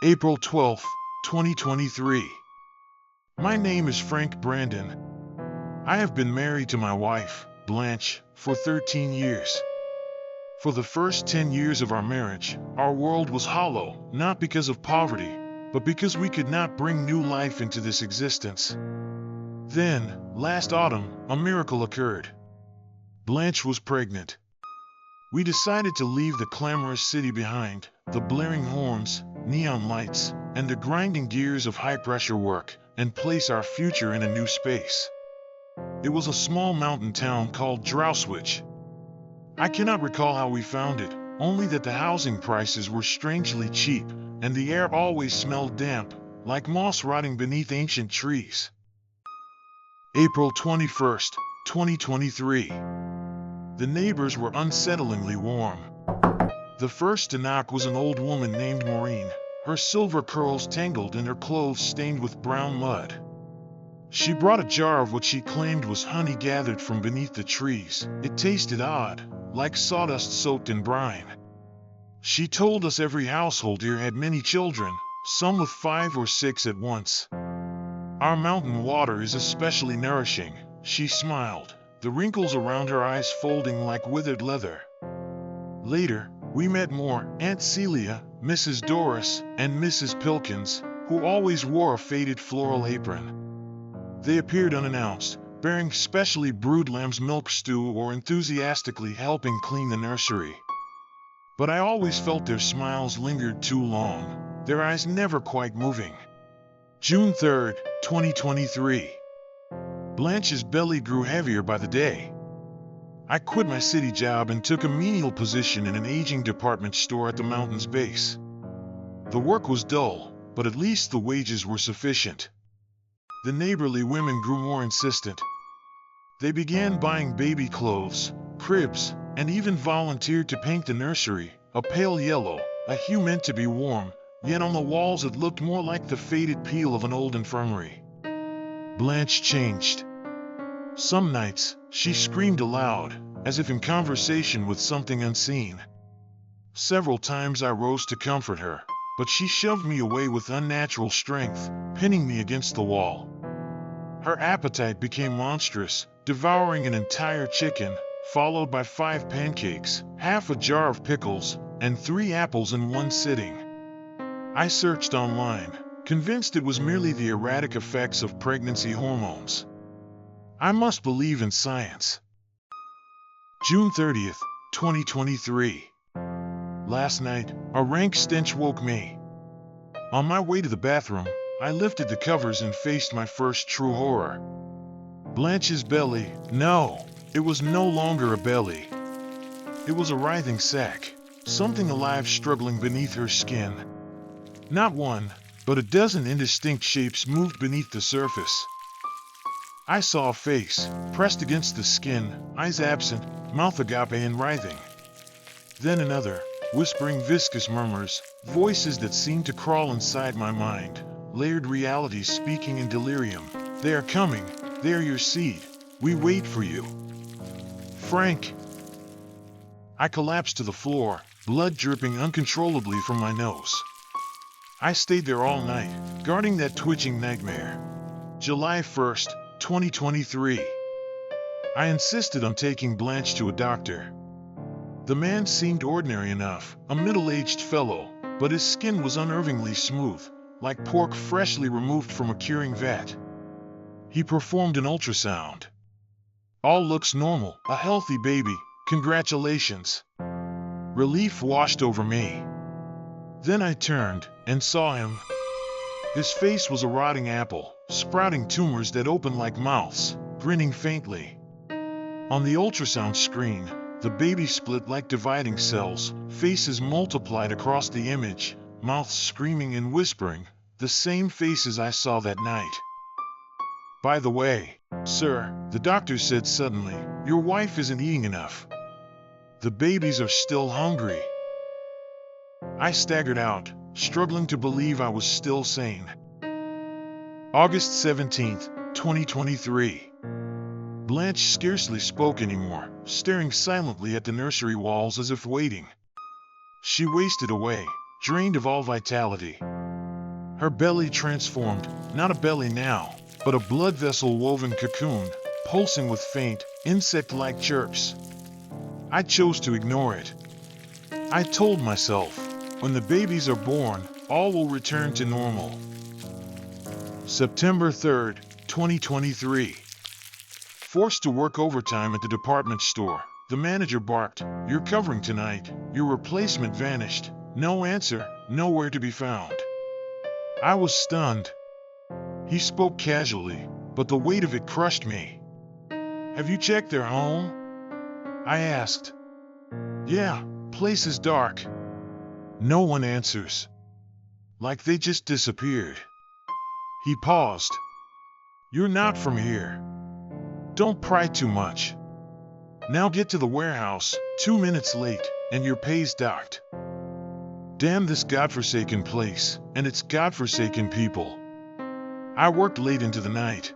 April 12th, 2023. My name is Frank Brandon. I have been married to my wife, Blanche, for 13 years. For the first 10 years of our marriage, our world was hollow, not because of poverty, but because we could not bring new life into this existence. Then, last autumn, a miracle occurred. Blanche was pregnant. We decided to leave the clamorous city behind, the blaring horns, neon lights, and the grinding gears of high-pressure work, and place our future in a new space. It was a small mountain town called Drowswich. I cannot recall how we found it, only that the housing prices were strangely cheap, and the air always smelled damp, like moss rotting beneath ancient trees. April 21st, 2023. The neighbors were unsettlingly warm. The first to knock was an old woman named Maureen, her silver curls tangled and her clothes stained with brown mud. She brought a jar of what she claimed was honey gathered from beneath the trees. It tasted odd, like sawdust soaked in brine. She told us every household here had many children, some with 5 or 6 at once. Our mountain water is especially nourishing, she smiled, the wrinkles around her eyes folding like withered leather. Later, we met more: Aunt Celia, Mrs. Doris, and Mrs. Pilkins, who always wore a faded floral apron. They appeared unannounced, bearing specially brewed lamb's milk stew or enthusiastically helping clean the nursery. But I always felt their smiles lingered too long, their eyes never quite moving. June 3rd, 2023. Blanche's belly grew heavier by the day. I quit my city job and took a menial position in an aging department store at the mountain's base. The work was dull, but at least the wages were sufficient. The neighborly women grew more insistent. They began buying baby clothes, cribs, and even volunteered to paint the nursery, a pale yellow, a hue meant to be warm, yet on the walls it looked more like the faded peel of an old infirmary. Blanche changed. Some nights, she screamed aloud, as if in conversation with something unseen. Several times I rose to comfort her, but she shoved me away with unnatural strength, pinning me against the wall. Her appetite became monstrous, devouring an entire chicken, followed by 5 pancakes, half a jar of pickles, and 3 apples in one sitting. I searched online, convinced it was merely the erratic effects of pregnancy hormones. I must believe in science. June 30th, 2023. Last night, a rank stench woke me. On my way to the bathroom, I lifted the covers and faced my first true horror. Blanche's belly, no, it was no longer a belly. It was a writhing sack, something alive struggling beneath her skin. Not one, but a dozen indistinct shapes moved beneath the surface. I saw a face, pressed against the skin, eyes absent, mouth agape and writhing. Then another, whispering viscous murmurs, voices that seemed to crawl inside my mind, layered realities speaking in delirium. They are coming, they are your seed, we wait for you. Frank! I collapsed to the floor, blood dripping uncontrollably from my nose. I stayed there all night, guarding that twitching nightmare. July 1st, 2023. I insisted on taking Blanche to a doctor. The man seemed ordinary enough, a middle-aged fellow, but his skin was unnervingly smooth, like pork freshly removed from a curing vat. He performed an ultrasound. All looks normal, a healthy baby, congratulations. Relief washed over me. Then I turned and saw him. His face was a rotting apple, sprouting tumors that opened like mouths, grinning faintly. On the ultrasound screen, the baby split like dividing cells, faces multiplied across the image, mouths screaming and whispering, the same faces I saw that night. By the way, sir, the doctor said suddenly, your wife isn't eating enough. The babies are still hungry. I staggered out, struggling to believe I was still sane. August 17th, 2023. Blanche scarcely spoke anymore, staring silently at the nursery walls as if waiting. She wasted away, drained of all vitality. Her belly transformed, not a belly now, but a blood vessel woven cocoon, pulsing with faint, insect-like chirps. I chose to ignore it. I told myself, when the babies are born, all will return to normal. September 3rd, 2023. Forced to work overtime at the department store, the manager barked, "You're covering tonight." Your replacement vanished. No answer, nowhere to be found. I was stunned. He spoke casually, but the weight of it crushed me. "Have you checked their home?" I asked. "Yeah, place is dark." No one answers. Like they just disappeared. He paused. "You're not from here. Don't pry too much. Now get to the warehouse, 2 minutes late, and your pay's docked." Damn this godforsaken place, and its godforsaken people. I worked late into the night.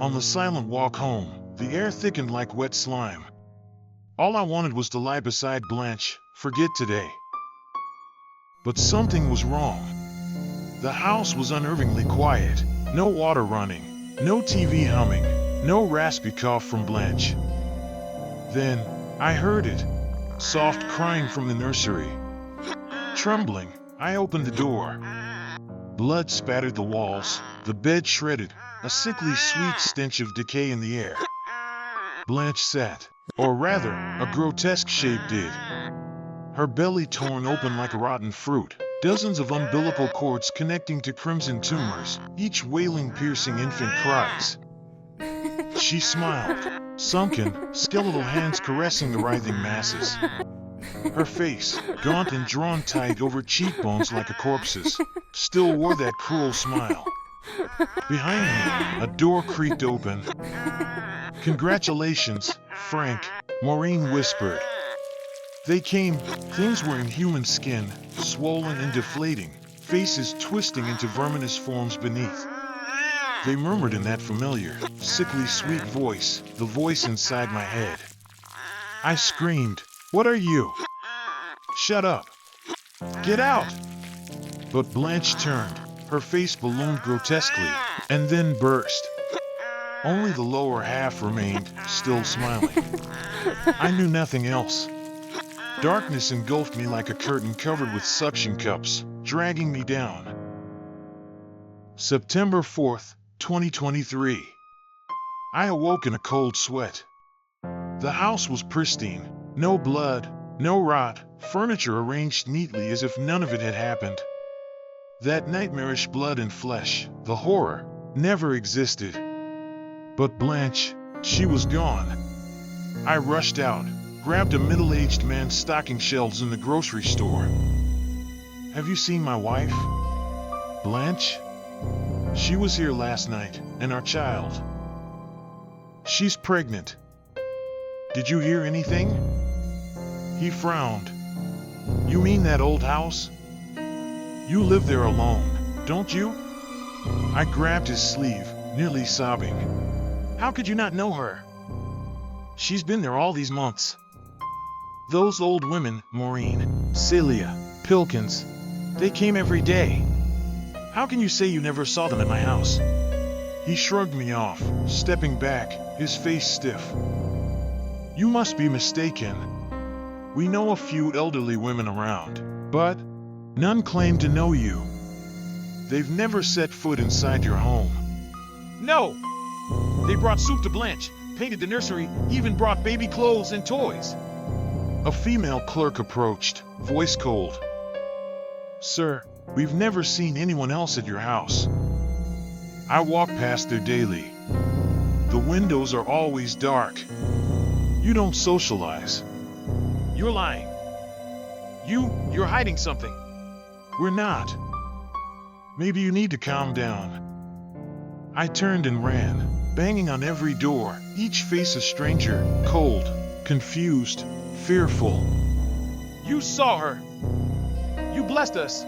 On the silent walk home, the air thickened like wet slime. All I wanted was to lie beside Blanche, forget today. But something was wrong. The house was unnervingly quiet, no water running, no TV humming, no raspy cough from Blanche. Then, I heard it, soft crying from the nursery. Trembling, I opened the door. Blood spattered the walls, the bed shredded, a sickly sweet stench of decay in the air. Blanche sat, or rather, a grotesque shape did. Her belly torn open like a rotten fruit, dozens of umbilical cords connecting to crimson tumors, each wailing, piercing infant cries. She smiled, sunken, skeletal hands caressing the writhing masses. Her face, gaunt and drawn tight over cheekbones like a corpse's, still wore that cruel smile. Behind me, a door creaked open. "Congratulations, Frank," Maureen whispered. They came, things wearing human skin, swollen and deflating, faces twisting into verminous forms beneath. They murmured in that familiar, sickly sweet voice, the voice inside my head. I screamed, "What are you? Shut up! Get out!" But Blanche turned, her face ballooned grotesquely, and then burst. Only the lower half remained, still smiling. I knew nothing else. Darkness engulfed me like a curtain covered with suction cups, dragging me down. September 4th, 2023. I awoke in a cold sweat. The house was pristine, no blood, no rot, furniture arranged neatly as if none of it had happened. That nightmarish blood and flesh, the horror, never existed. But Blanche, she was gone. I rushed out, grabbed a middle-aged man's stocking shelves in the grocery store. "Have you seen my wife? Blanche? She was here last night, and our child. She's pregnant. Did you hear anything?" He frowned. "You mean that old house? You live there alone, don't you?" I grabbed his sleeve, nearly sobbing. "How could you not know her? She's been there all these months. Those old women, Maureen, Celia, Pilkins, they came every day. How can you say you never saw them at my house?" He shrugged me off, stepping back, his face stiff. "You must be mistaken. We know a few elderly women around, but none claim to know you. They've never set foot inside your home." "No! They brought soup to Blanche, painted the nursery, even brought baby clothes and toys." A female clerk approached, voice cold. "Sir, we've never seen anyone else at your house." I walk past there daily. The windows are always dark. You don't socialize. You're lying. You're hiding something. We're not. Maybe you need to calm down. I turned and ran, banging on every door, each face a stranger, cold, confused, fearful. "You saw her. You blessed us.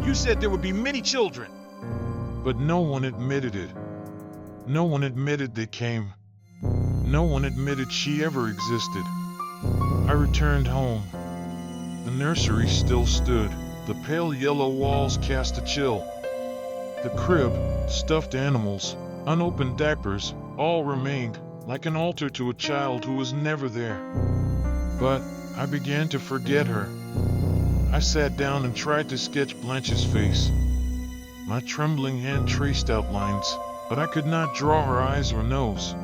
You said there would be many children." But no one admitted it. No one admitted they came. No one admitted she ever existed. I returned home. The nursery still stood, The pale yellow walls cast a chill. The crib, stuffed animals, unopened diapers, all remained, like an altar to a child who was never there. But I began to forget her. I sat down and tried to sketch Blanche's face. My trembling hand traced outlines, but I could not draw her eyes or nose.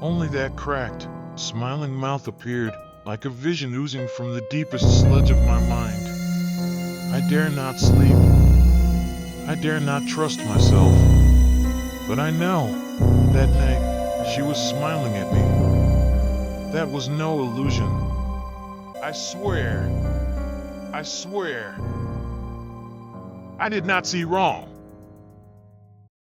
Only that cracked, smiling mouth appeared, like a vision oozing from the deepest sludge of my mind. I dare not sleep. I dare not trust myself. But I know, that night, she was smiling at me. That was no illusion. I swear, I did not see wrong.